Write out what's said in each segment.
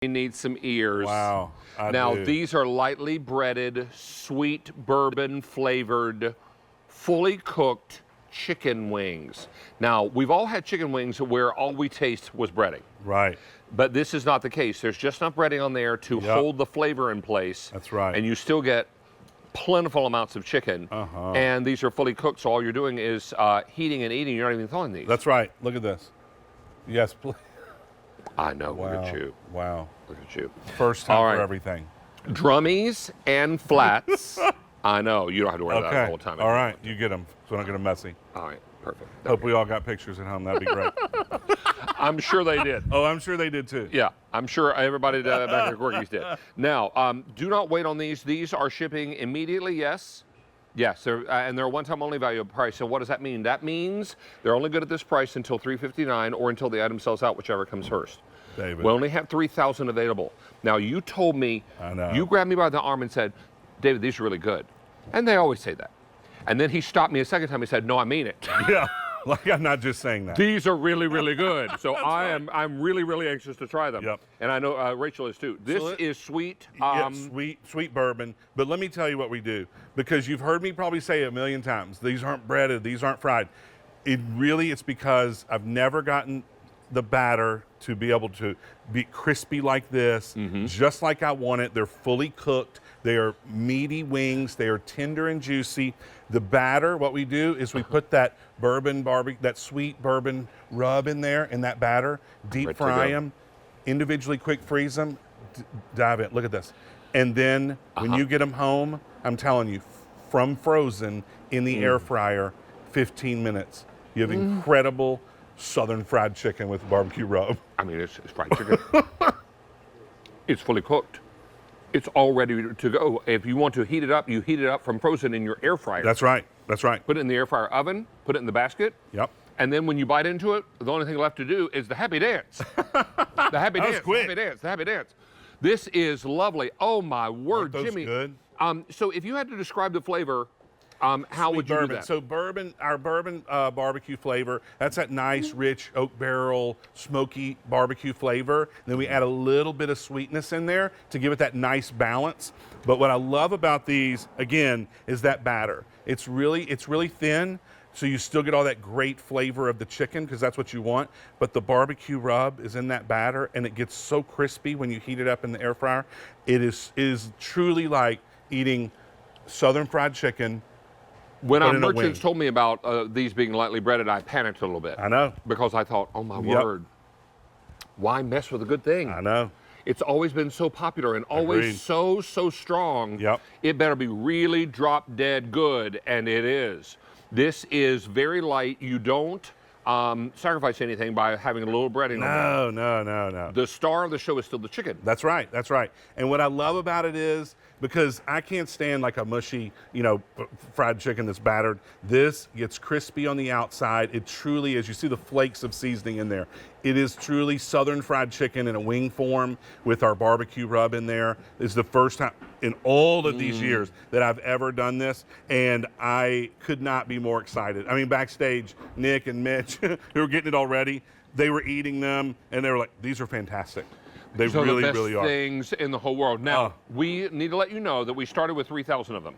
need some ears. Wow. Now, these are lightly breaded, sweet bourbon flavored, fully cooked chicken wings. Now, we've all had chicken wings where all we taste was breading. Right. But this is not the case. There's just enough breading on there to hold the flavor in place. That's right. And you still get plentiful amounts of chicken. And these are fully cooked, so all you're doing is heating and eating. You're not even thawing these. That's right. Look at this. Yes, please. I know. Wow. Look at you. Wow. Look at you. First time for everything. Drummies and flats. I know. You don't have to worry about that the whole time. All right. You get them so I don't get them messy. All right. Perfect. Hope we all got pictures at home. That'd be great. I'm sure they did. Oh, I'm sure they did too. Yeah, I'm sure everybody back at Corky's did. Now, do not wait on these. These are shipping immediately, yes. Yes, and they're a one-time only value price. So what does that mean? That means they're only good at this price until $359 or until the item sells out, whichever comes first. David. We only have 3,000 available. Now, you told me, you grabbed me by the arm and said, David, these are really good. And they always say that. And then he stopped me a second time. He said, no, I mean it. Yeah, like I'm not just saying that. These are really, really good. So I'm really, really anxious to try them. Yep. And I know Rachel is too. This is sweet. Sweet bourbon. But let me tell you what we do, because you've heard me probably say it a million times. These aren't breaded. These aren't fried. It's because I've never gotten the batter to be able to be crispy like this, just like I want it. They're fully cooked. They are meaty wings. They are tender and juicy. The batter, what we do is we put that that sweet bourbon rub in there in that batter, deep fry them, individually quick freeze them, dive in. Look at this. And then when you get them home, I'm telling you, from frozen in the air fryer, 15 minutes. You have incredible Southern fried chicken with barbecue rub. I mean, it's fried chicken. It's fully cooked. It's all ready to go. If you want to heat it up, you heat it up from frozen in your air fryer. That's right. That's right. Put it in the air fryer oven, put it in the basket. Yep. And then when you bite into it, the only thing left to do is the happy dance. The happy dance. Quick. The happy dance. The happy dance. This is lovely. Oh my word, Jimmy. Good. So if you had to describe the flavor, how would you do that? So our bourbon barbecue flavor, that's that nice, rich oak barrel, smoky barbecue flavor. And then we add a little bit of sweetness in there to give it that nice balance. But what I love about these, again, is that batter. It's really thin, so you still get all that great flavor of the chicken, because that's what you want. But the barbecue rub is in that batter, and it gets so crispy when you heat it up in the air fryer. It is truly like eating Southern fried chicken. When our merchants told me about these being lightly breaded, I panicked a little bit. I know. Because I thought, oh my word, why mess with a good thing? I know. It's always been so popular and always so strong. Yep. It better be really drop dead good, and it is. This is very light. You don't sacrifice anything by having a little breading on there. No. The star of the show is still the chicken. That's right. That's right. And what I love about it is, because I can't stand like a mushy, fried chicken that's battered. This gets crispy on the outside. It truly is. You see the flakes of seasoning in there. It is truly Southern fried chicken in a wing form with our barbecue rub in there. This is the first time in all of these years that I've ever done this, and I could not be more excited. I mean, backstage, Nick and Mitch, who were getting it already, they were eating them, and they were like, these are fantastic. They really are. The best things in the whole world. Now, we need to let you know that we started with 3,000 of them.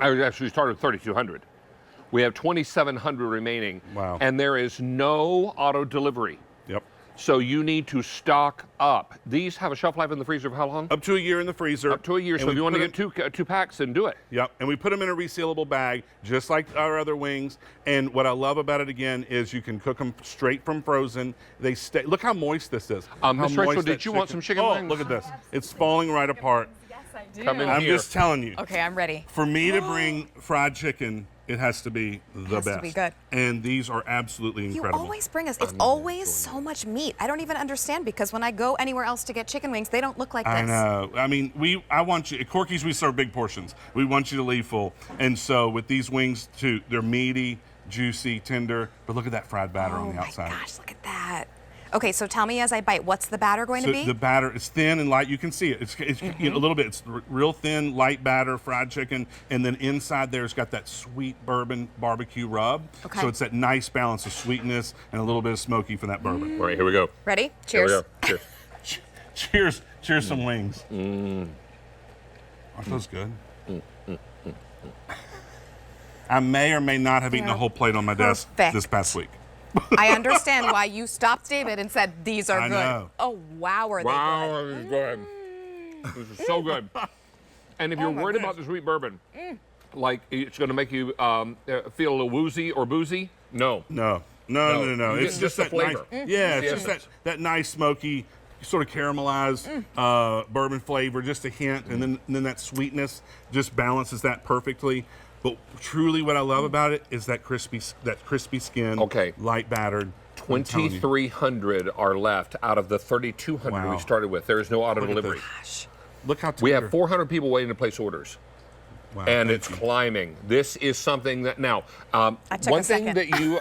I actually started with 3,200. We have 2,700 remaining. Wow. And there is no auto delivery. Yep. So you need to stock up. These have a shelf life in the freezer of how long? Up to a year in the freezer. Up to a year. And so if you want to get two packs, then do it. Yep. And we put them in a resealable bag, just like our other wings. And what I love about it, again, is you can cook them straight from frozen. They stay. Look how moist this is. Miss Rachel, did you want some chicken wings? Look at this. It's falling right apart. Yes, I do. Come in I'm here. just telling you. Okay, I'm ready. For me to bring fried chicken, it has to be the best. It has to be good. And these are absolutely incredible. You always bring us. It's always so much meat. I don't even understand, because when I go anywhere else to get chicken wings, they don't look like this. I know. I mean, I want you, at Corky's we serve big portions. We want you to leave full. And so with these wings too, they're meaty, juicy, tender, but look at that fried batter on the outside. Oh my gosh, look at that. Okay, so tell me as I bite, what's the batter going to be? The batter is thin and light. You can see it. It's a little bit. It's real thin, light batter, fried chicken, and then inside there it's got that sweet bourbon barbecue rub. Okay. So it's that nice balance of sweetness and a little bit of smoky from that bourbon. All right, here we go. Ready? Cheers. Here we go. Cheers. Cheers. Cheers some wings. Aren't those good? I may or may not have eaten a whole plate on my desk this past week. I understand why you stopped David and said, these are I good. know. Oh, wow, are they Wow, good? this is good. This is so good. And if you're my worried about the sweet bourbon, like it's going to make you feel a little woozy or boozy, no. No. You It's get just the that flavor. nice, yeah, it's The just essence. that nice smoky, sort of caramelized bourbon flavor, just a hint, and then that sweetness just balances that perfectly. But truly, what I love about it is that crispy skin, Okay. light battered. I'm telling you. 2,300 are left out of the 3,200 Wow. we started with. There is no auto Look at delivery. this. Look how We tender. have 400 people waiting to place orders. Wow, And thank it's you. climbing. This is something that now, took one a thing second. that you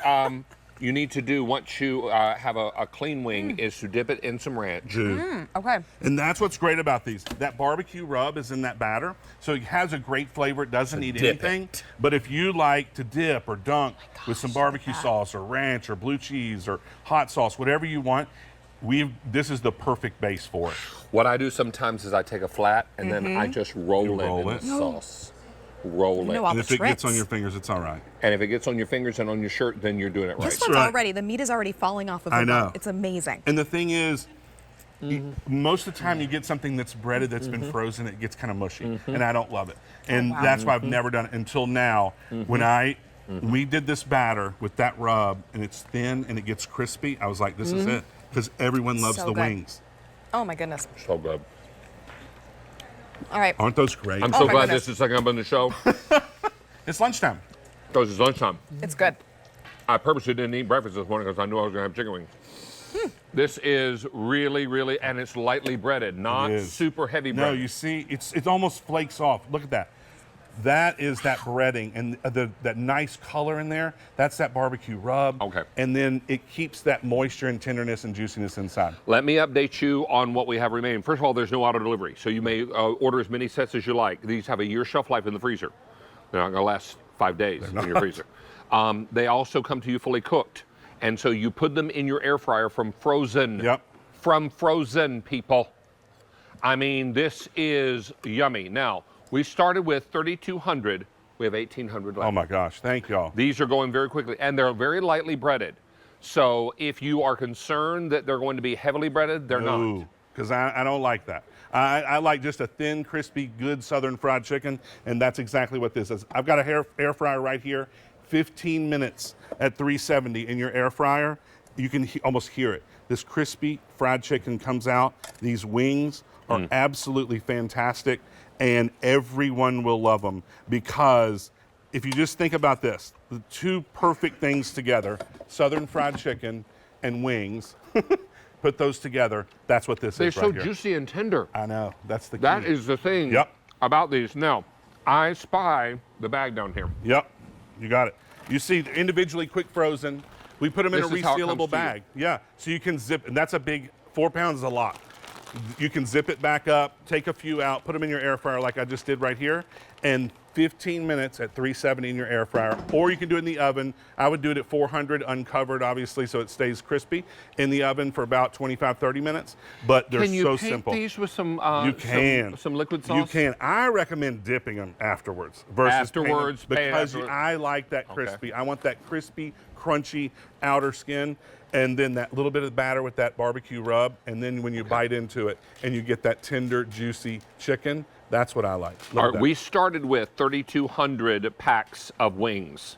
you need to do once you have a clean wing is to dip it in some ranch. Okay. And that's what's great about these. That barbecue rub is in that batter, so it has a great flavor. It doesn't need dip anything. it. But if you like to dip or dunk with some barbecue sauce or ranch or blue cheese or hot sauce, whatever you want, this is the perfect base for it. What I do sometimes is I take a flat and then I just roll it roll in it? the sauce. Roll You it. know all And the if it gets tricks. on your fingers, it's all right. And if it gets on your fingers and on your shirt, then you're doing it right. This one's right. already, the meat is already falling off of I the know. bone. It's amazing. And the thing is, most of the time you get something that's breaded that's been frozen, it gets kind of mushy, and I don't love it. And that's why I've never done it until now. When we did this batter with that rub, and it's thin and it gets crispy, I was like, this is it, because everyone loves So the good. wings. Oh, my goodness. So good. All right. Aren't those great? I'm so my glad goodness. this is second up on the show It's lunchtime. because it's lunchtime. It's good. I purposely didn't eat breakfast this morning because I knew I was going to have chicken wings. This is really, really, and it's lightly breaded, not It is. super heavy No, breaded. you see, it almost flakes off. Look at that. That is that breading and that nice color in there. That's that barbecue rub. Okay. And then it keeps that moisture and tenderness and juiciness inside. Let me update you on what we have remaining. First of all, there's no auto delivery, so you may order as many sets as you like. These have a year shelf life in the freezer. They're not going to last 5 days in your freezer. They also come to you fully cooked, and so you put them in your air fryer from frozen. Yep. From frozen, people. I mean, this is yummy. Now, we started with 3,200. We have 1,800 left. Oh my gosh, thank y'all. These are going very quickly, and they're very lightly breaded. So if you are concerned that they're going to be heavily breaded, they're not. Because I don't like that. I like just a thin, crispy, good Southern fried chicken, and that's exactly what this is. I've got a air fryer right here, 15 minutes at 370 in your air fryer. You can almost hear it. This crispy fried chicken comes out. These wings are absolutely fantastic, and everyone will love them because if you just think about this, the two perfect things together, Southern fried chicken and wings, put those together, that's what this They're is so right here. juicy and tender. I know, that's the key. That is the thing Yep. about these. Now, I spy the bag down here. Yep, you got it. You see, they're individually quick frozen. We put them in a This is how it comes resealable to you. bag. Yeah, so you can zip, and that's a big, 4 pounds is a lot. You can zip it back up, take a few out, put them in your air fryer like I just did right here, and 15 minutes at 370 in your air fryer, or you can do it in the oven. I would do it at 400 uncovered, obviously, so it stays crispy in the oven for about 25, 30 minutes, but they're Can you so paint simple. these with some You can. some liquid sauce? You can. I recommend dipping them afterwards versus painting them Afterwards, paint because afterwards. I like that crispy. I want that crispy, crunchy outer skin, and then that little bit of batter with that barbecue rub, and then when you bite into it and you get that tender, juicy chicken, that's what I like. Look All at right, that. we started with 3,200 packs of wings.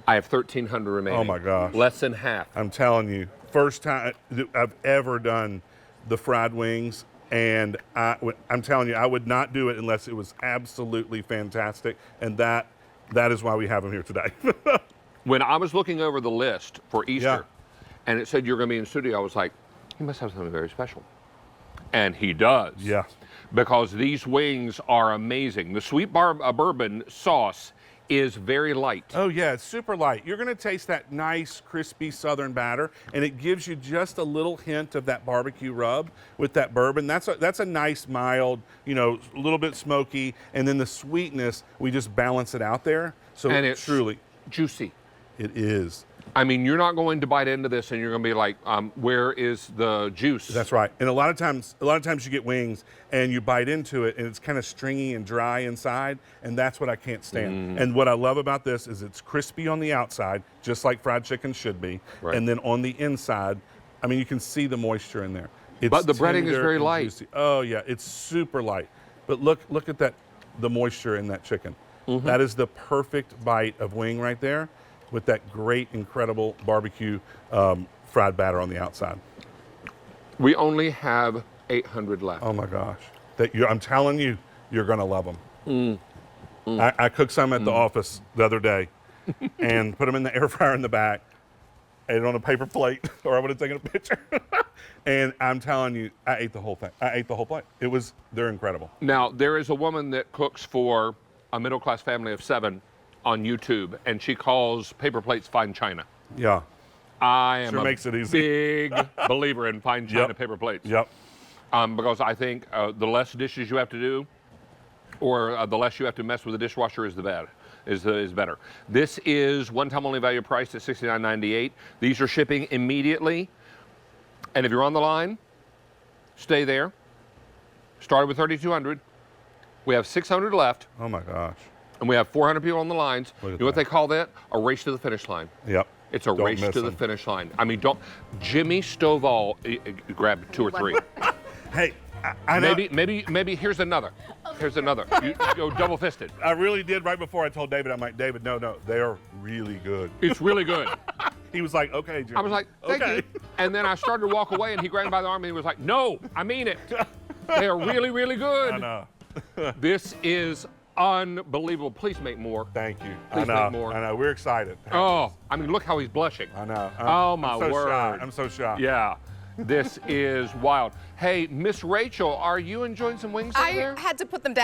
I have 1,300 remaining. Oh my gosh. Less than half. I'm telling you, first time I've ever done the fried wings, and I'm telling you, I would not do it unless it was absolutely fantastic, and that is why we have them here today. When I was looking over the list for Easter, Yeah. and it said you're going to be in the studio, I was like, he must have something very special. And he does. Yeah. Because these wings are amazing. The sweet bourbon sauce is very light. Oh yeah, it's super light. You're gonna taste that nice, crispy Southern batter, and it gives you just a little hint of that barbecue rub with that bourbon. That's a nice, mild, a little bit smoky, and then the sweetness, we just balance it out there. So And it's truly, juicy. it is. I mean, you're not going to bite into this and you're going to be like, where is the juice? That's right. And a lot of times you get wings and you bite into it and it's kind of stringy and dry inside, and that's what I can't stand. And what I love about this is it's crispy on the outside, just like fried chicken should be. Right. And then on the inside, I mean, you can see the moisture in there. It's But the breading is tender very and light. juicy. Oh yeah, it's super light. But look at that, the moisture in that chicken. That is the perfect bite of wing right there, with that great, incredible barbecue fried batter on the outside. We only have 800 left. Oh my gosh. I'm telling you, you're gonna love them. I cooked some at the office the other day and put them in the air fryer in the back, ate it on a paper plate, or I would have taken a picture. And I'm telling you, I ate the whole thing. I ate the whole plate. They're incredible. Now, there is a woman that cooks for a middle-class family of 7 on YouTube, and she calls paper plates fine china. Yeah. I am Sure a makes it easy. big believer in fine china paper plates. Yep. Because I think the less dishes you have to do, or the less you have to mess with the dishwasher is better. This is one-time only value priced at $69.98. These are shipping immediately. And if you're on the line, stay there. Started with 3,200. We have 600 left, Oh my gosh. and we have 400 people on the lines. Look You at know what that. they call that? A race to the finish line. Yep. It's a Don't race miss to the them. finish line. I mean, Jimmy Stovall grabbed 2 or 3. Hey, I know. Maybe here's another. Here's another. You go double fisted. I really did right before I told David. I'm like, David, no, they are really good. It's really good. He was like, okay, Jimmy. I was like, thank okay. you. And then I started to walk away, and he grabbed me by the arm, and he was like, no, I mean it. They are really, really good. I know. This is unbelievable. Please make more. Thank you. Please I know. make more. I know. We're excited. Oh, I mean, look how he's blushing. I know. Oh, my I'm so word. Shy. I'm so shy. Yeah, this is wild. Hey, Miss Rachel, are you enjoying some wings over there? I had to put them down.